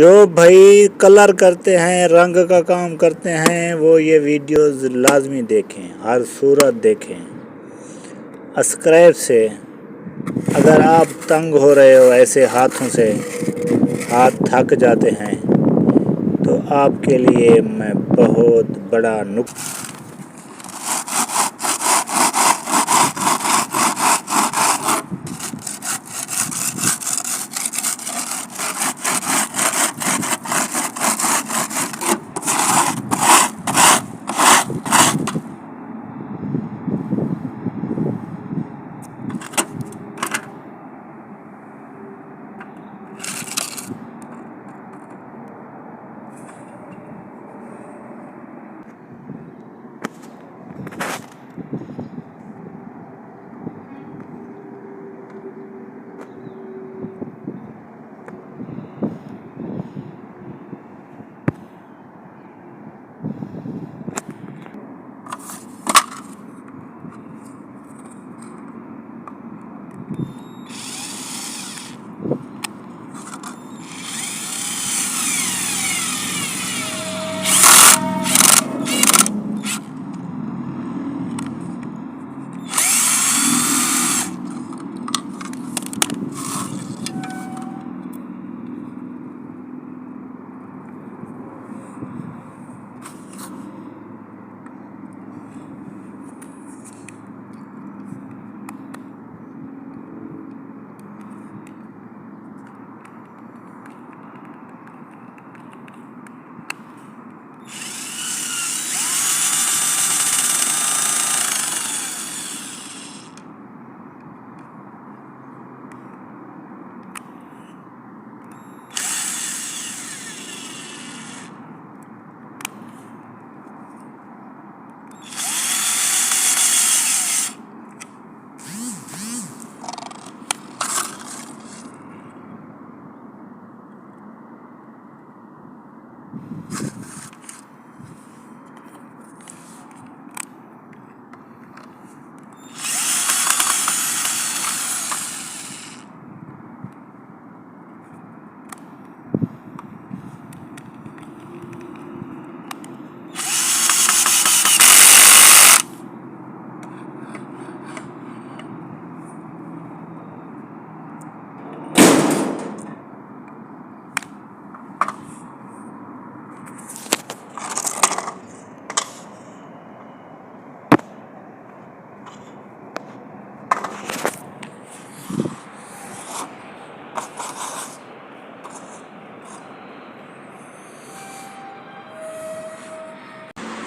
जो भाई कलर करते हैं, रंग का काम करते हैं, वो ये वीडियोस लाजमी देखें, हर सूरत देखें। स्क्रैप से अगर आप तंग हो रहे हो ऐसे हाथों से, हाथ थक जाते हैं, तो आपके लिए मैं बहुत बड़ा नुक्स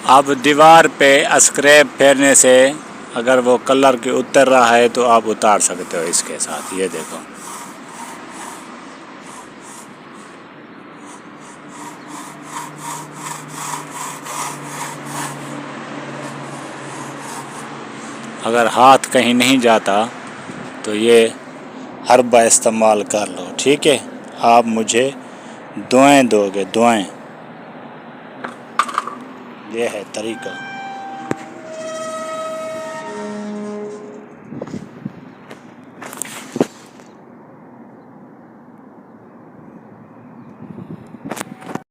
अब दीवार पे स्क्रैप फेरने से अगर वो कलर के उतर रहा है तो आप उतार सकते हो इसके साथ। ये देखो, अगर हाथ कहीं नहीं जाता तो ये हरबा इस्तेमाल कर लो, ठीक है। आप मुझे दुआएं दोगे, दुआएं। ये है तरीका।